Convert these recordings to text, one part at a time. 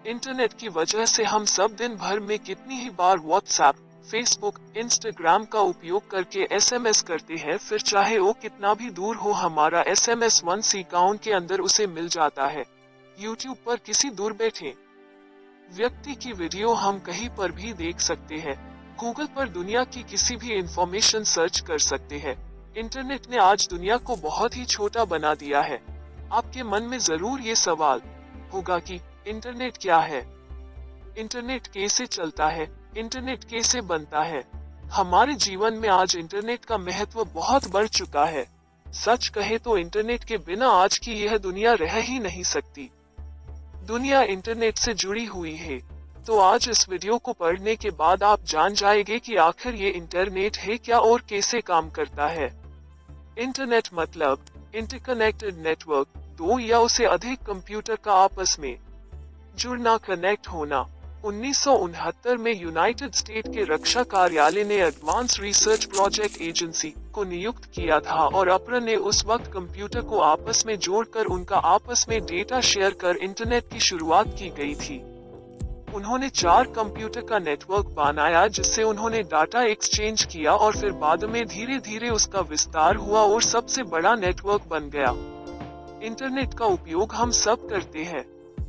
Internet की वजह से हम सब दिन भर में कितनी ही बार व्हाट्सएप, फेसबुक, इंस्टाग्राम का उपयोग करके एसएमएस करते हैं, फिर चाहे वो कितना भी दूर हो हमारा एसएमएस 1 सेकंड के अंदर उसे मिल जाता है। यूट्यूब पर किसी दूर बैठे व्यक्ति की वीडियो हम कहीं पर भी देख सकते हैं। गूगल पर दुनिया की किसी भी इंफॉर्मेशन सर्च कर सकते हैं। इंटरनेट ने आज दुनिया को बहुत ही छोटा बना दिया है। आपके मन में जरूर ये सवाल होगा कि इंटरनेट क्या है, इंटरनेट कैसे चलता है, इंटरनेट कैसे बनता है। हमारे जीवन में आज इंटरनेट का महत्व बहुत बढ़ चुका है। सच कहे तो इंटरनेट के बिना आज की यह दुनिया रह ही नहीं सकती। दुनिया इंटरनेट से जुड़ी हुई है। तो आज इस वीडियो को पढ़ने के बाद आप जान जाएंगे कि आखिर ये इंटरनेट है क्या और कैसे काम करता है। इंटरनेट मतलब इंटरकनेक्टेड नेटवर्क, दो या उससे अधिक कंप्यूटर का आपस में जुड़ना, कनेक्ट होना। 1969 में यूनाइटेड स्टेट के रक्षा कार्यालय ने एडवांस रिसर्च प्रोजेक्ट एजेंसी को नियुक्त किया था और अप्रैल ने उस वक्त कंप्यूटर को आपस में जोड़कर उनका आपस में डेटा शेयर कर इंटरनेट की शुरुआत की गई थी। उन्होंने 4 कंप्यूटर का नेटवर्क बनाया जिससे उन्होंने डाटा एक्सचेंज किया और फिर बाद में धीरे धीरे उसका विस्तार हुआ और सबसे बड़ा नेटवर्क बन गया। इंटरनेट का उपयोग हम सब करते हैं।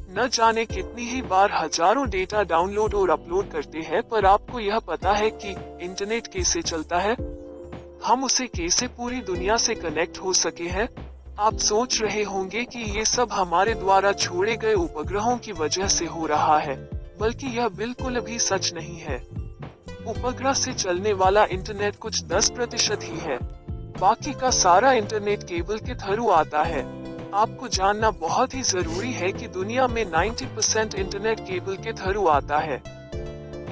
न जाने कितनी ही बार हजारों डेटा डाउनलोड और अपलोड करते हैं, पर आपको यह पता है कि इंटरनेट कैसे चलता है? हम उसे कैसे पूरी दुनिया से कनेक्ट हो सके हैं? आप सोच रहे होंगे कि ये सब हमारे द्वारा छोड़े गए उपग्रहों की वजह से हो रहा है, बल्कि यह बिल्कुल भी सच नहीं है। उपग्रह से चलने वाला इंटरनेट कुछ 10% ही है। बाकी का सारा इंटरनेट केबल के थ्रू आता है। आपको जानना बहुत ही जरूरी है कि दुनिया में 90% इंटरनेट केबल के थ्रू आता है।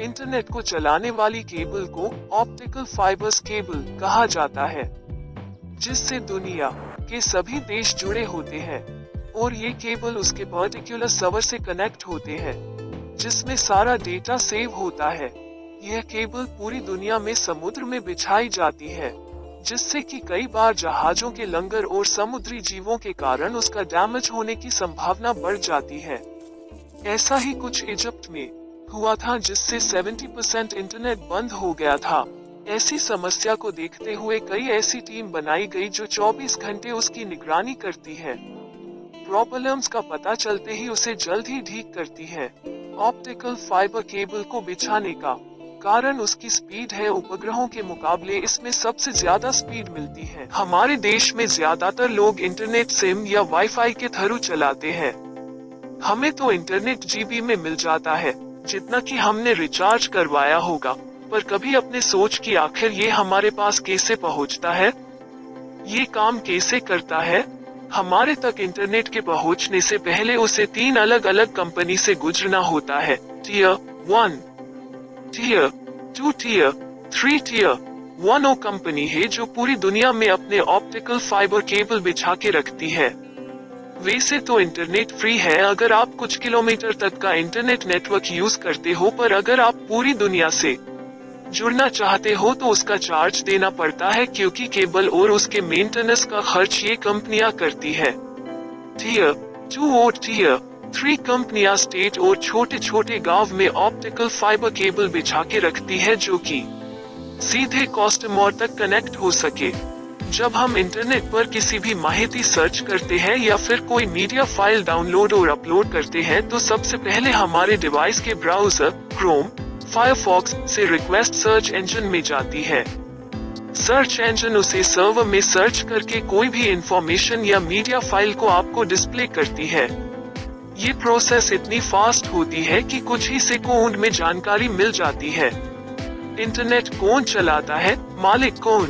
इंटरनेट को चलाने वाली केबल को ऑप्टिकल फाइबर्स केबल कहा जाता है, जिससे दुनिया के सभी देश जुड़े होते हैं और ये केबल उसके पर्टिकुलर सर्वर से कनेक्ट होते हैं, जिसमें सारा डेटा सेव होता है। यह केबल पूरी दुनिया में समुद्र में बिछाई जाती है, जिससे कि कई बार जहाजों के लंगर और समुद्री जीवों के कारण उसका डैमेज होने की संभावना बढ़ जाती है। ऐसा ही कुछ इजिप्ट में हुआ था, जिससे 70% इंटरनेट बंद हो गया था। ऐसी समस्या को देखते हुए कई ऐसी टीम बनाई गई जो 24 घंटे उसकी निगरानी करती है। प्रॉब्लम्स का पता चलते ही उसे जल्द ही ठीक करती है। ऑप्टिकल फाइबर केबल को बिछाने का कारण उसकी स्पीड है। उपग्रहों के मुकाबले इसमें सबसे ज्यादा स्पीड मिलती है। हमारे देश में ज्यादातर लोग इंटरनेट सिम या वाईफाई के थ्रू चलाते हैं। हमें तो इंटरनेट जीबी में मिल जाता है, जितना कि हमने रिचार्ज करवाया होगा, पर कभी अपने सोच कि आखिर ये हमारे पास कैसे पहुंचता है, ये काम कैसे करता है। हमारे तक इंटरनेट के पहुंचने से पहले उसे 3 अलग अलग कंपनी से गुजरना होता है। Tier 1, tier 2, tier 3। टियर 1 वो कंपनी है जो पूरी दुनिया में अपने ऑप्टिकल फाइबर केबल बिछा के रखती है। वैसे तो इंटरनेट फ्री है अगर आप कुछ किलोमीटर तक का इंटरनेट नेटवर्क यूज करते हो, पर अगर आप पूरी दुनिया से जुड़ना चाहते हो तो उसका चार्ज देना पड़ता है, क्योंकि केबल और उसके मेंटेनेंस का खर्च ये कंपनियां करती है। टियर 2 और टियर 3 कंपनियां स्टेट और छोटे छोटे गांव में ऑप्टिकल फाइबर केबल बिछा के रखती है, जो कि सीधे कस्टमर तक कनेक्ट हो सके। जब हम इंटरनेट पर किसी भी माहिती सर्च करते हैं या फिर कोई मीडिया फाइल डाउनलोड और अपलोड करते हैं, तो सबसे पहले हमारे डिवाइस के ब्राउजर क्रोम, फायरफॉक्स से रिक्वेस्ट सर्च इंजन में जाती है। सर्च इंजन उसे सर्वर में सर्च करके कोई भी इंफॉर्मेशन या मीडिया फाइल को आपको डिस्प्ले करती है। ये प्रोसेस इतनी फास्ट होती है कि कुछ ही सेकंड में जानकारी मिल जाती है। इंटरनेट कौन चलाता है, मालिक कौन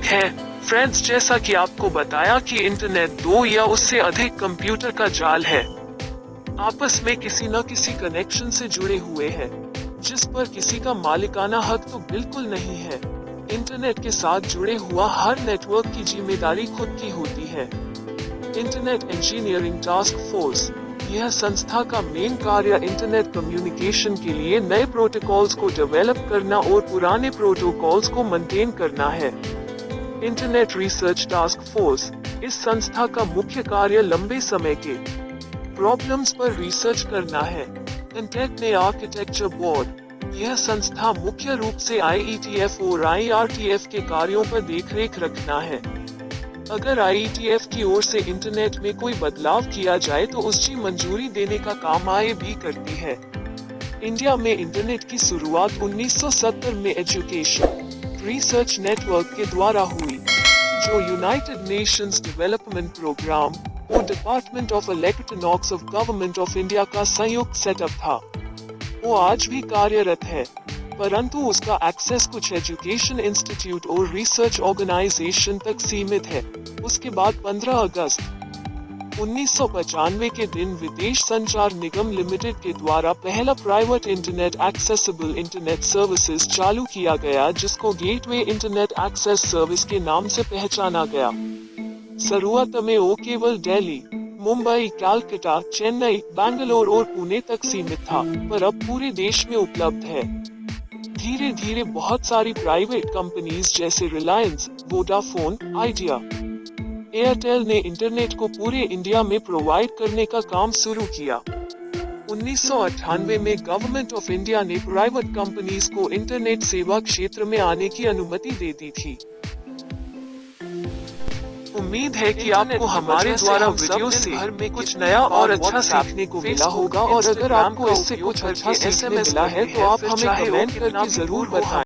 है? फ्रेंड्स, जैसा कि आपको बताया कि इंटरनेट 2 या उससे अधिक कंप्यूटर का जाल है, आपस में किसी न किसी कनेक्शन से जुड़े हुए हैं, जिस पर किसी का मालिकाना हक तो बिल्कुल नहीं है। इंटरनेट के साथ जुड़े हुआ हर नेटवर्क की जिम्मेदारी खुद की होती है। इंटरनेट इंजीनियरिंग टास्क फोर्स, यह संस्था का मेन कार्य इंटरनेट कम्युनिकेशन के लिए नए प्रोटोकॉल्स को डेवलप करना और पुराने प्रोटोकॉल्स को मेंटेन करना है। इंटरनेट रिसर्च टास्क फोर्स, इस संस्था का मुख्य कार्य लंबे समय के प्रॉब्लम्स पर रिसर्च करना है। Intake architecture board. यह संस्था मुख्य रूप से IETF और IRTF के कार्यों पर देखरेख रखना है। अगर IETF की ओर से इंटरनेट में कोई बदलाव किया जाए तो उसकी मंजूरी देने का काम IE भी करती है। इंडिया में इंटरनेट की शुरुआत 1970 में एजुकेशन रिसर्च नेटवर्क के द्वारा हुई, जो यूनाइटेड नेशंस डेवलपमेंट प्रोग्राम और department of electronics of government of India का संयुक्त सेटअप था। वो आज भी कार्यरत है, परंतु उसका एक्सेस कुछ एजुकेशन इंस्टीट्यूट और रिसर्च ऑर्गेनाइजेशन तक सीमित है। उसके बाद 15 अगस्त 1995 के दिन विदेश संचार निगम लिमिटेड के द्वारा पहला private internet accessible internet services चालू किया गया, जिसको गेटवे इंटरनेट एक्सेस सर्विस के नाम से पहचाना गया। शुरुआत में वो केवल दिल्ली, मुंबई, कलकत्ता, चेन्नई, बैंगलोर और पुणे तक सीमित था, पर अब पूरे देश में उपलब्ध है। धीरे धीरे बहुत सारी प्राइवेट कंपनीज जैसे रिलायंस, वोडाफोन, आइडिया, एयरटेल ने इंटरनेट को पूरे इंडिया में प्रोवाइड करने का काम शुरू किया। 1998 में गवर्नमेंट ऑफ इंडिया ने प्राइवेट कंपनीज को इंटरनेट सेवा क्षेत्र में आने की अनुमति दे दी थी। उम्मीद है कि आपको हमारे द्वारा वीडियो से कुछ नया और अच्छा सीखने को मिला होगा, और अगर आपको इससे कुछ अच्छा सीखने मिला है तो आप हमें कमेंट करके जरूर बताएं।